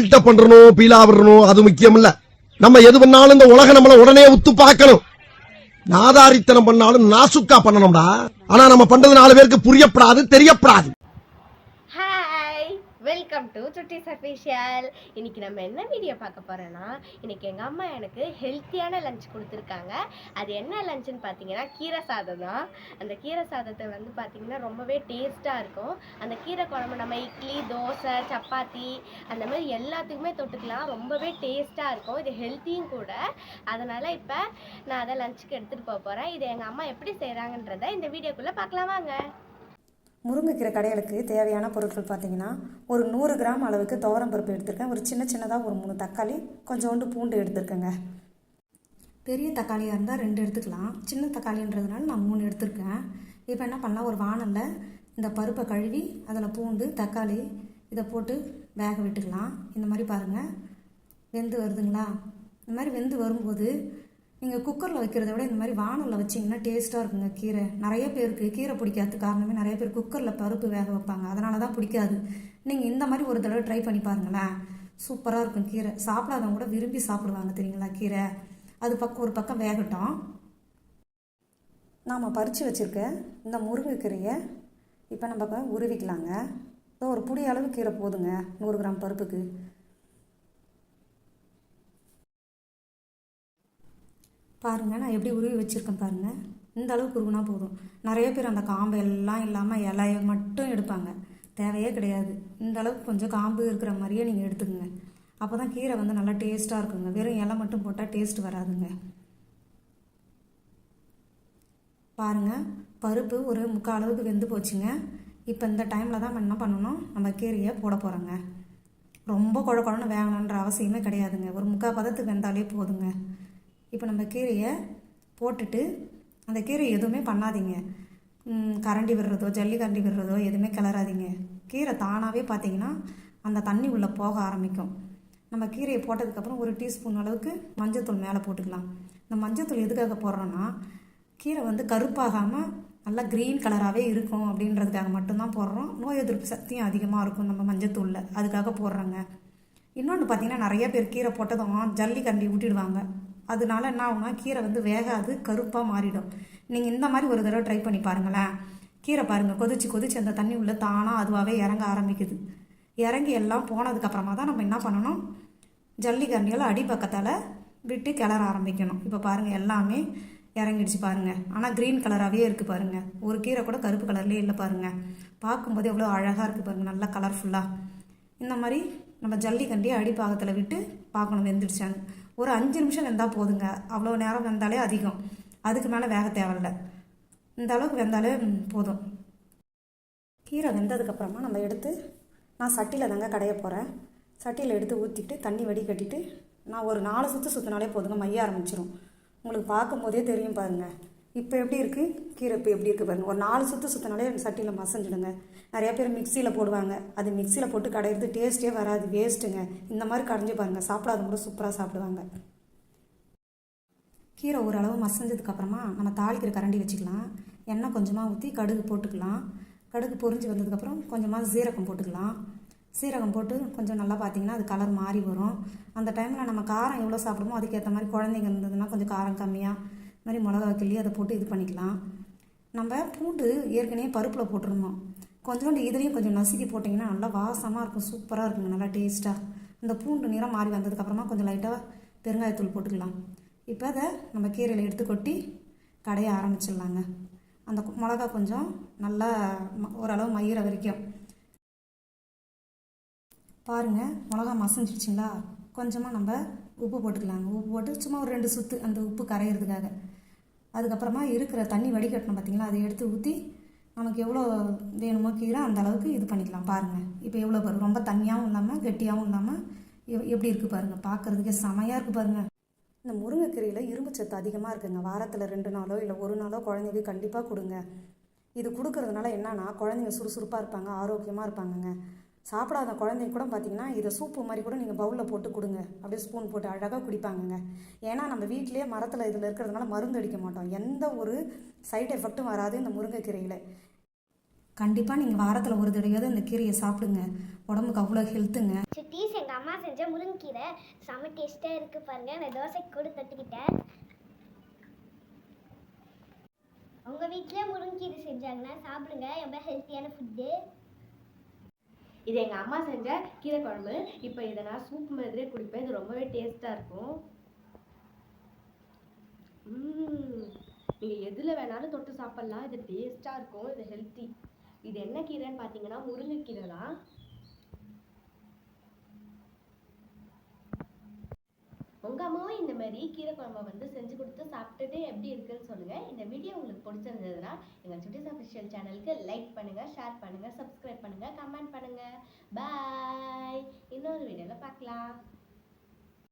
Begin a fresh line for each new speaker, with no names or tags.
Build up பண்றணும் Beela விடணும் அது முக்கியம் இல்ல. நம்ம எது பண்ணாலும் இந்த உலக நம்மள உடனே உத்து பார்க்கணும். நாதாரித்தனம் பண்ணாலும் நாசுக்கா பண்ணணும்டா. ஆனா நம்ம பண்றது 4 பேருக்கு புரியப்படாது, தெரியப்படாது.
Welcome to Chutties official. இன்னைக்கு நம்ம என்ன வீடியோ பார்க்க போறோம்னா, இன்னைக்கு எங்கள் அம்மா எனக்கு ஹெல்த்தியான லஞ்ச் கொடுத்துருக்காங்க. அது என்ன லஞ்சுன்னு பார்த்தீங்கன்னா கீரை சாதம் தான். அந்த கீரை சாதத்தை வந்து பார்த்தீங்கன்னா ரொம்பவே டேஸ்ட்டாக இருக்கும். அந்த கீரை குழம்பு நம்ம இட்லி, தோசை, சப்பாத்தி அந்த மாதிரி எல்லாத்துக்குமே தொட்டுக்கலாம். ரொம்பவே டேஸ்ட்டாக இருக்கும். இது ஹெல்த்தியும் கூட. அதனால் இப்போ நான் அதை லஞ்சுக்கு எடுத்துகிட்டு போக போகிறேன். இது எங்கள் அம்மா எப்படி செய்கிறாங்கன்றதை இந்த வீடியோக்குள்ளே பார்க்கலாம் வாங்க.
முருங்கைக்கீரை கடைகளுக்கு தேவையான பொருட்கள் பார்த்திங்கன்னா, ஒரு 100 கிராம் அளவுக்கு துவரம் பருப்பு எடுத்திருக்கேன். ஒரு சின்னதாக ஒரு 3 தக்காளி, கொஞ்சோண்டு பூண்டு எடுத்துருக்கேங்க. பெரிய தக்காளியாக இருந்தால் 2 எடுத்துக்கலாம். சின்ன தக்காளின்றதுனால நான் 3 எடுத்துருக்கேன். இப்போ என்ன பண்ணலாம், ஒரு வானலில் இந்த பருப்பை கழுவி அதில் பூண்டு, தக்காளி இதை போட்டு வேக விட்டுக்கலாம். இந்த மாதிரி பாருங்கள், வெந்து வருதுங்களா? இந்த மாதிரி வெந்து வரும்போது நீங்கள் குக்கரில் வைக்கிறத விட இந்த மாதிரி வானலில் வச்சிங்கன்னா டேஸ்ட்டாக இருக்குங்க. கீரை நிறைய பேருக்கு கீரை பிடிக்காது காரணமே நிறைய பேர் குக்கரில் பருப்பு வேக வைப்பாங்க, அதனால தான் பிடிக்காது. நீங்கள் இந்த மாதிரி ஒரு தடவை ட்ரை பண்ணி பாருங்களேன், சூப்பராக இருக்கும். கீரை சாப்பிடாதவங்க கூட விரும்பி சாப்பிடுவாங்க தெரியுங்களா கீரை. அது ஒரு பக்கம் வேகட்டும். நாம் பறித்து வச்சுருக்க இந்த முருங்கைக்கீரையை இப்போ நம்ம உருவிக்கலாங்க. ஒரு புடி அளவு கீரை போதுங்க 100 கிராம் பருப்புக்கு. பாருங்கள், நான் எப்படி உருவி வச்சுருக்கேன் பாருங்கள். இந்த அளவுக்கு உருவினா போதும். நிறைய பேர் அந்த காம்பு எல்லாம் இல்லாமல் இலையை மட்டும் எடுப்பாங்க, தேவையே கிடையாது. இந்த அளவுக்கு கொஞ்சம் காம்பு இருக்கிற மாதிரியே நீங்கள் எடுத்துக்கோங்க. அப்போ தான் கீரை வந்து நல்லா டேஸ்ட்டாக இருக்குங்க. வெறும் இலை மட்டும் போட்டால் டேஸ்ட் வராதுங்க. பாருங்கள், பருப்பு ஒரு 3/4 அளவுக்கு வெந்து போச்சுங்க. இப்போ இந்த டைமில் தான் என்ன பண்ணணும், நம்ம கீரையை போட போகிறோங்க. ரொம்ப குழன்னு வேகணுன்ற அவசியமே கிடையாதுங்க. ஒரு 3/4 பதத்துக்கு வெந்தாலே போதுங்க. இப்போ நம்ம கீரையை போட்டுட்டு அந்த கீரை எதுவுமே பண்ணாதீங்க. கரண்டி விடுறதோ ஜல்லி கரண்டி விடுறதோ எதுவுமே கிளறாதீங்க. கீரை தானாகவே பார்த்தீங்கன்னா அந்த தண்ணி உள்ளே போக ஆரம்பிக்கும். நம்ம கீரையை போட்டதுக்கப்புறம் ஒரு டீஸ்பூன் அளவுக்கு மஞ்சத்தூள் மேலே போட்டுக்கலாம். இந்த மஞ்சத்தூள் எதுக்காக போடுறோன்னா, கீரை வந்து கருப்பாகாமல் நல்லா க்ரீன் கலராகவே இருக்கும் அப்படின்றதுக்காக மட்டும்தான் போடுறோம். நோய் எதிர்ப்பு சக்தியும் அதிகமாக இருக்கும் நம்ம மஞ்சத்தூளில், அதுக்காக போடுறோங்க. இன்னொன்று பார்த்தீங்கன்னா, நிறைய பேர் கீரை போட்டதும் ஜல்லி கரண்டி ஊட்டிடுவாங்க. அதனால என்ன ஆகுனா, கீரை வந்து வேகாது, கருப்பாக மாறிடும். நீங்கள் இந்த மாதிரி ஒரு தடவை ட்ரை பண்ணி பாருங்களேன். கீரை பாருங்கள், கொதிச்சு அந்த தண்ணி உள்ள தானாக அதுவாகவே இறங்க ஆரம்பிக்குது. இறங்கி எல்லாம் போனதுக்கப்புறமா தான் நம்ம என்ன பண்ணணும், ஜல்லி கரண்டியால் அடிப்பக்கத்தால் விட்டு கிளற ஆரம்பிக்கணும். இப்போ பாருங்கள், எல்லாமே இறங்கிடுச்சு பாருங்கள். ஆனால் க்ரீன் கலராகவே இருக்குது பாருங்கள். ஒரு கீரை கூட கருப்பு கலர்லேயே இல்லை பாருங்கள். பார்க்கும்போது எவ்வளோ அழகாக இருக்குது பாருங்கள், நல்லா கலர்ஃபுல்லாக. இந்த மாதிரி நம்ம ஜல்லி கண்டியை அடிப்பாகத்தில் விட்டு பார்க்கணும் வெந்துடுச்சான்னு. ஒரு 5 நிமிஷம் வெந்தால் போதுங்க. அவ்வளோ நேரம் வெந்தாலே அதிகம், அதுக்கு மேலே வேக தேவையில்லை. இந்த அளவுக்கு வெந்தாலே போதும். கீரை வெந்ததுக்கப்புறமா நம்ம எடுத்து நான் சட்டியில் தாங்க கடைய போகிறேன். சட்டியில் எடுத்து ஊற்றிட்டு தண்ணி வடிகட்டிட்டு நான் ஒரு 4 சுற்று சுற்றினாலே போதுங்க, மைய ஆரம்பிச்சிடும். உங்களுக்கு பார்க்கும்போதே தெரியும் பாருங்கள். இப்போ எப்படி இருக்குது கீரை, இப்போ எப்படி இருக்குது பாருங்கள். ஒரு 4 சுற்று சுற்றினாலே சட்டியில் மசஞ்சிடுங்க. நிறையா பேர் மிக்சியில் போடுவாங்க, அது மிக்சியில் போட்டு கடையிறது டேஸ்ட்டே வராது, வேஸ்ட்டுங்க. இந்த மாதிரி கடைஞ்சி பாருங்கள், சாப்பிடாதவங்க கூட சூப்பராக சாப்பிடுவாங்க. கீரை ஓரளவு மசஞ்சதுக்கப்புறமா நம்ம தாளிக்கிற கரண்டி வச்சுக்கலாம். எண்ணெய் கொஞ்சமாக ஊற்றி கடுகு போட்டுக்கலாம். கடுகு பொரிஞ்சு வந்ததுக்கப்புறம் கொஞ்சமாக சீரகம் போட்டுக்கலாம். சீரகம் போட்டு கொஞ்சம் நல்லா பார்த்திங்கன்னா அது கலர் மாறி வரும். அந்த டைமில் நம்ம காரம் எவ்வளோ சாப்பிடுமோ அதுக்கேற்ற மாதிரி, குழந்தைங்க இருந்ததுன்னா கொஞ்சம் காரம் கம்மியாக இந்த மாதிரி மிளகா கிள்ளி அதை போட்டு இது பண்ணிக்கலாம். நம்ம பூண்டு ஏற்கனவே பருப்பில் போட்டுருந்தோம், கொஞ்சோண்டு இதுலேயும் கொஞ்சம் நசுக்கி போட்டிங்கன்னா நல்லா வாசமாக இருக்கும், சூப்பராக இருக்குங்க, நல்லா டேஸ்ட்டாக. இந்த பூண்டு நிறம் மாறி வந்ததுக்கப்புறமா கொஞ்சம் லைட்டாக பெருங்காயத்தூள் போட்டுக்கலாம். இப்போ அதை நம்ம கீரையில் எடுத்து கொட்டி கடைய ஆரம்பிச்சிடலாங்க. அந்த மிளகா கொஞ்சம் நல்லா ஓரளவு மயிற வரைக்கும் பாருங்கள். மிளகா மசஞ்சிடுச்சிங்களா? கொஞ்சமாக நம்ம உப்பு போட்டுக்கலாங்க. உப்பு போட்டு சும்மா ஒரு 2 சுற்று அந்த உப்பு கரையிறதுக்காக. அதுக்கப்புறமா இருக்கிற தண்ணி வடிகட்டணும் பார்த்திங்களா, அதை எடுத்து ஊற்றி நமக்கு எவ்வளோ வேணுமோ கீரை அந்த அளவுக்கு இது பண்ணிக்கலாம். பாருங்கள் இப்போ எவ்வளோ பாருங்கள், ரொம்ப தண்ணியாகவும் இல்லாமல் கெட்டியாகவும் இல்லாமல் எப்படி இருக்குது பாருங்கள், பார்க்குறதுக்கே செமையாக இருக்குது பாருங்கள். இந்த முருங்கைக்கீரையில் இரும்பு சத்து அதிகமாக இருக்குங்க. வாரத்தில் 2 நாளோ இல்லை 1 நாளோ குழந்தைங்க கண்டிப்பாக கொடுங்க. இது கொடுக்கறதுனால என்னன்னா, குழந்தைங்க சுறுசுறுப்பாக இருப்பாங்க, ஆரோக்கியமாக இருப்பாங்கங்க. சாப்பிடாத குழந்தைங்க கூட பார்த்திங்கன்னா இதை சூப்பு மாதிரி கூட நீங்கள் பவுலில் போட்டு கொடுங்க, அப்படியே ஸ்பூன் போட்டு அழகாக குடிப்பாங்கங்க. ஏன்னா நம்ம வீட்டிலேயே மரத்தில் இதில் இருக்கிறதுனால மருந்து அடிக்க மாட்டோம், எந்த ஒரு சைட் எஃபெக்ட்டும் வராது இந்த முருங்கைக்கீரையில். கண்டிப்பாக நீங்கள் வாரத்தில் ஒரு தடவையாவது இந்த கீரையை சாப்பிடுங்க. உடம்புக்கு அவ்வளோ ஹெல்த்துங்க.
சுட்டீஸ் எங்கள் அம்மா செஞ்ச முருங்கீரை செம டேஸ்ட்டாக இருக்குது பாருங்கள். நான் தோசைக்கு கூட தொட்டுக்கிட்டேன். உங்கள் வீட்டிலே முருங்கீரை செஞ்சாங்கன்னா சாப்பிடுங்க, ரொம்ப ஹெல்த்தியான ஃபுட்டு.
இது எங்கள் அம்மா செஞ்ச கீரை குழம்பு. இப்போ இதை நான் சூப் மாதிரியே குடிப்பேன். இது ரொம்பவே டேஸ்ட்டாக இருக்கும். நீங்கள் எதில் வேணாலும் தொட்டு சாப்பிட்லாம். இது டேஸ்ட்டாக இருக்கும். இது ஹெல்த்தி. இது என்ன கீரைன்னு பார்த்தீங்கன்னா முருங்கைக்கீரை தான். உங்கள் அம்மாவும் இந்த மாதிரி கீரை குழம்பை வந்து செஞ்சு கொடுத்து சாப்பிட்டுட்டு எப்படி இருக்குன்னு சொல்லுங்கள். இந்த வீடியோ உங்களுக்கு பிடிச்சிருந்ததுன்னா எங்கள் சுட்டீஸ் அஃபிஷியல் சேனலுக்கு லைக் பண்ணுங்கள், ஷேர் பண்ணுங்கள், சப்ஸ்கிரைப் பண்ணுங்கள், கமெண்ட் பண்ணுங்கள். பாய். இன்னொரு வீடியோவில் பார்க்கலாம்.